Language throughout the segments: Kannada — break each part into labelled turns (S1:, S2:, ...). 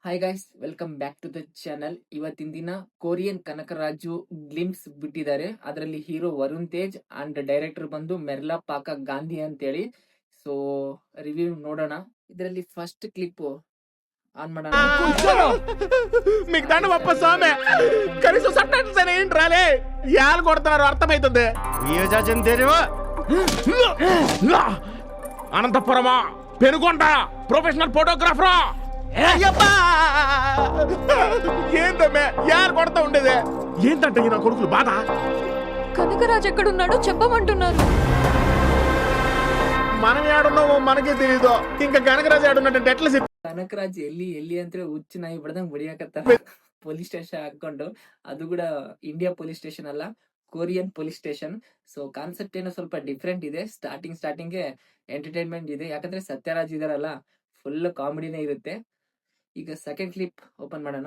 S1: Hi guys, welcome back to the channel. ಇವತ್ತಿನ ದಿನ ಕೊರಿಯನ್ ಕನಕರಾಜು ಗ್ಲಿಮ್ಸ್ ಬಿಟ್ಟಿದ್ದಾರೆ. ಅದರಲ್ಲಿ hero Varun Tej and director ಬಂದು ಮೆರ್ಲಾ ಪಾಕ ಗಾಂಧಿ ಅಂತೇಳಿ. ಸೊ ರಿವ್ಯೂ ನೋಡೋಣ. ಇದರಲ್ಲಿ ಫಸ್ಟ್ ಕ್ಲಿಪ್ ಆನ್ ಮಾಡೋಣ.
S2: మీకు దండ పప్ప స్వామి కనీసం సట్టనే ఏంటి రాలే యాలు కొడుతున్నారు అర్థమైతుంది అనంతపురమా పెనుగొండ ప్రొఫెషనల్ ఫోటోగ్రాఫరా ఏంటమ్మే యారు కొడతా ఉండేది ఏంటంటే నా కొడుకులు బాధ
S3: కనకరాజ్ ఎక్కడున్నాడో చెప్పమంటున్నారు.
S2: మనం ఏడున్నామో మనకే తెలీదు ఇంకా కనకరాజు ఏడున్నట్టు ఎట్లా చెప్పి
S1: ಕನಕರಾಜ್ ಎಲ್ಲಿ ಅಂತ ಹುಚ್ಚು ನಾಯಿ ಬಿಡದಂಗ್ ಬಡಿಯಾಕತ್ತ ಪೊಲೀಸ್ ಸ್ಟೇಷನ್ ಹಾಕೊಂಡು. ಅದು ಕೂಡ ಇಂಡಿಯಾ ಪೊಲೀಸ್ ಸ್ಟೇಷನ್ ಅಲ್ಲ, Korean police station. So concept ಏನೋ ಸ್ವಲ್ಪ ಡಿಫ್ರೆಂಟ್ ಇದೆ. ಸ್ಟಾರ್ಟಿಂಗ್ ಎಂಟರ್ಟೈನ್ಮೆಂಟ್ ಇದೆ, ಯಾಕಂದ್ರೆ ಸತ್ಯರಾಜ್ ಇದಾರಲ್ಲ, ಫುಲ್ ಕಾಮಿಡಿನೇ ಇರುತ್ತೆ. ಈಗ ಸೆಕೆಂಡ್ ಕ್ಲಿಪ್ ಓಪನ್ ಮಾಡೋಣ.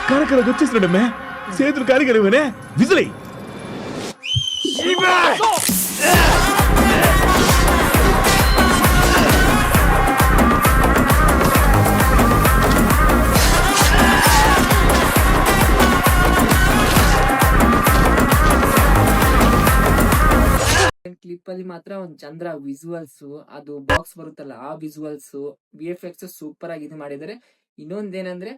S2: కనకరాజు వచ్చేసినాడమ్మే, చేతులు కాలిగలివనే విజులై
S1: ಕ್ಲಿಪ್ ಅಲ್ಲಿ ಮಾತ್ರ ಒಂದ್ ಚಂದ್ರ ವಿಜುವಲ್ಸ್, ಅದು ಬಾಕ್ಸ್ ಬರುತ್ತಲ್ಲ ಆ ವಿಜುವಲ್ಸ್, VFX ಸೂಪರ್ ಆಗಿ ಇದು ಮಾಡಿದ್ದಾರೆ. ಇನ್ನೊಂದೇನಂದ್ರೆ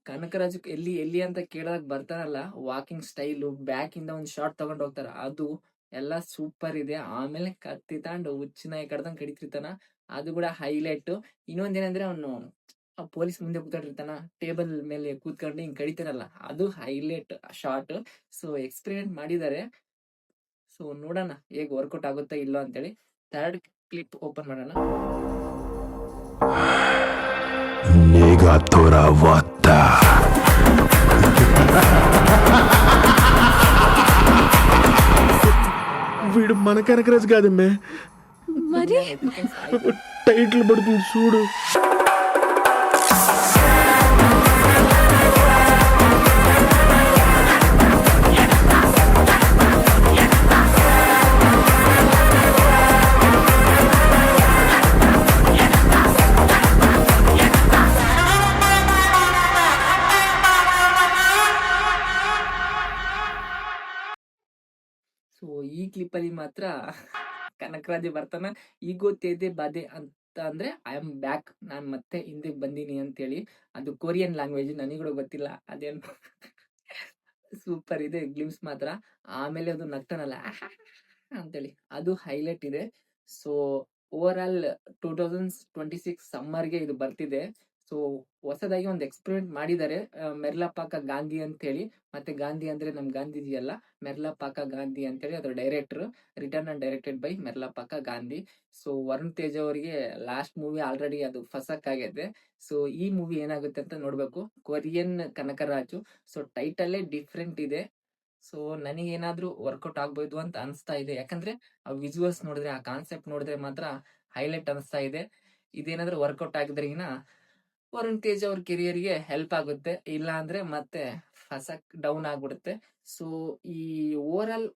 S1: ಕನಕರಾಜ್ ಎಲ್ಲಿ ಅಂತ ಕೇಳಕ್ ಬರ್ತಾರಲ್ಲ, ವಾಕಿಂಗ್ ಸ್ಟೈಲು, ಬ್ಯಾಕ್ ಇಂದ ಒಂದ್ ಶಾರ್ಟ್ ತಗೊಂಡ್ ಹೋಗ್ತಾರ, ಅದು ಎಲ್ಲ ಸೂಪರ್ ಇದೆ. ಆಮೇಲೆ ಕತ್ತಿ ತಾಂಡು ಹುಚ್ಚಿನ ಕಡ್ದಂಗ್ ಕಡಿತಿರ್ತಾನ, ಅದು ಕೂಡ ಹೈಲೈಟ್. ಇನ್ನೊಂದೇನಂದ್ರೆ ಅವನು ಪೊಲೀಸ್ ಮುಂದೆ ಕೂತ್ಕೊಂಡಿರ್ತಾನ, ಟೇಬಲ್ ಮೇಲೆ ಕೂತ್ಕೊಂಡು ಹಿಂಗ್ ಕಡಿತಾರಲ್ಲ, ಅದು ಹೈಲೈಟ್ ಶಾರ್ಟ್. ಸೊ ಎಕ್ಸ್ಪೆರಿಮೆಂಟ್ ಮಾಡಿದ್ದಾರೆ. ಸೊ ನೋಡೋಣ ಹೇಗ್ ವರ್ಕೌಟ್ ಆಗುತ್ತಾ ಇಲ್ಲೋ ಅಂತೇಳಿ. ಥರ್ಡ್ ಕ್ಲಿಪ್ ಓಪನ್ ಮಾಡೋಣ.
S4: 네가 돌아왔다.
S2: వీడు మన కనకరాజు కాదమ్మే,
S3: మరి
S2: టైటిల్ పడుతుంది చూడు.
S1: ಸೊ ಈ ಕ್ಲಿಪ್ ಅಲ್ಲಿ ಮಾತ್ರ ಕನಕರಾಜ್ ಬರ್ತಾನ, ಈಗೋ ತೇದೆ ಬಾದೆ ಅಂತ ಅಂದ್ರೆ ಐ ಆಮ್ ಬ್ಯಾಕ್, ನಾನ್ ಮತ್ತೆ ಹಿಂದಕ್ಕೆ ಬಂದೀನಿ ಅಂತೇಳಿ. ಅದು ಕೊರಿಯನ್ ಲ್ಯಾಂಗ್ವೇಜ್, ನನಗೂ ಗೊತ್ತಿಲ್ಲ ಅದೇನು. ಸೂಪರ್ ಇದೆ ಗ್ಲಿಮ್ಸ್ ಮಾತ್ರ. ಆಮೇಲೆ ಅದು ನಗ್ತಾನಲ್ಲ ಅಂತೇಳಿ, ಅದು ಹೈಲೈಟ್ ಇದೆ. ಸೊ ಓವರ್ ಆಲ್ 2026 ಸಮ್ಮರ್ಗೆ ಇದು ಬರ್ತಿದೆ. ಸೊ ಹೊಸದಾಗಿ ಒಂದು ಎಕ್ಸ್ಪೆರಿಮೆಂಟ್ ಮಾಡಿದ್ದಾರೆ, ಮೆರ್ಲಾ ಪಾಕ ಗಾಂಧಿ ಅಂತ ಹೇಳಿ. ಮತ್ತೆ ಗಾಂಧಿ ಅಂದ್ರೆ ನಮ್ ಗಾಂಧೀಜಿ ಅಲ್ಲ, ಮೆರ್ಲಾ ಪಾಕ ಗಾಂಧಿ ಅಂತೇಳಿ. ಅದ್ರ director return and directed by Merla Paka Gandhi. So Varun Tej ಅವರಿಗೆ ಲಾಸ್ಟ್ ಮೂವಿ ಆಲ್ರೆಡಿ ಅದು ಫಸಕ್ ಆಗೈತೆ. ಸೊ ಈ ಮೂವಿ ಏನಾಗುತ್ತೆ ಅಂತ ನೋಡ್ಬೇಕು. ಕೊರಿಯನ್ ಕನಕರಾಜು. ಸೊ ಟೈಟಲ್ಲೇ ಡಿಫ್ರೆಂಟ್ ಇದೆ. ಸೊ ನನಗೇನಾದ್ರೂ ವರ್ಕೌಟ್ ಆಗ್ಬೋದು ಅಂತ ಅನಿಸ್ತಾ ಇದೆ, ಯಾಕಂದ್ರೆ ಆ ವಿಜುವಲ್ಸ್ ನೋಡಿದ್ರೆ, ಆ ಕಾನ್ಸೆಪ್ಟ್ ನೋಡಿದ್ರೆ ಮಾತ್ರ ಹೈಲೈಟ್ ಅನಿಸ್ತಾ ಇದೆ. ಇದೇನಾದ್ರೂ ವರ್ಕೌಟ್ ಆಗಿದ್ರಿಗಿನ ವರುಣ್ ತೇಜ್ ಅವ್ರ ಕೆರಿಯರ್ಗೆ ಹೆಲ್ಪ್ ಆಗುತ್ತೆ, ಇಲ್ಲ ಅಂದ್ರೆ ಮತ್ತೆ ಫಸಕ್ ಡೌನ್ ಆಗ್ಬಿಡುತ್ತೆ. ಸೊ ಈ ಓವರ್ ಆಲ್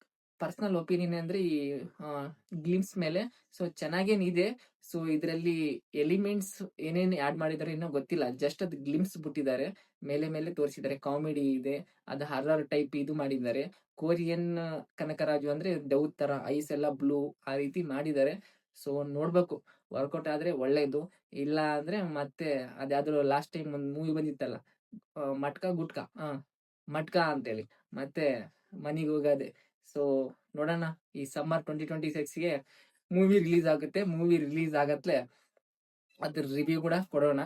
S1: ಪರ್ಸನಲ್ ಒಪಿನಿಯನ್ ಅಂದ್ರೆ ಈ ಗ್ಲಿಮ್ಸ್ ಮೇಲೆ ಸೊ ಚೆನ್ನಾಗೇನಿದೆ. ಸೊ ಇದರಲ್ಲಿ ಎಲಿಮೆಂಟ್ಸ್ ಏನೇನು ಆಡ್ ಮಾಡಿದಾರೆ ಇನ್ನೂ ಗೊತ್ತಿಲ್ಲ, ಜಸ್ಟ್ ಅದು ಗ್ಲಿಮ್ಸ್ ಬಿಟ್ಟಿದ್ದಾರೆ, ಮೇಲೆ ತೋರಿಸಿದ್ದಾರೆ. ಕಾಮಿಡಿ ಇದೆ, ಅದು ಹರ್ರರ್ ಟೈಪ್ ಇದು ಮಾಡಿದ್ದಾರೆ. ಕೊರಿಯನ್ ಕನಕರಾಜು ಅಂದ್ರೆ ಡೌಟ್ ತರ, ಐಸ್ ಎಲ್ಲ ಬ್ಲೂ ಆ ರೀತಿ ಮಾಡಿದ್ದಾರೆ. ಸೊ ನೋಡ್ಬೇಕು, ವರ್ಕೌಟ್ ಆದ್ರೆ ಒಳ್ಳೇದು, ಇಲ್ಲ ಅಂದ್ರೆ ಮತ್ತೆ ಅದ್ಯಾವ್ದು ಲಾಸ್ಟ್ ಟೈಮ್ ಒಂದ್ ಮೂವಿ ಬಂದಿತ್ತಲ್ಲ, ಮಟ್ಕಾ ಅಂತೇಳಿ, ಮತ್ತೆ ಮನಿಗೆ ಹೋಗದೆ. ಸೊ ನೋಡೋಣ, ಈ ಸಮ್ಮರ್ 2026ಗೆ ಮೂವಿ ರಿಲೀಸ್ ಆಗುತ್ತೆ. ಮೂವಿ ರಿಲೀಸ್ ಆಗತ್ಲೆ ಅದ್ರ ರಿವ್ಯೂ ಕೂಡ ಕೊಡೋಣ.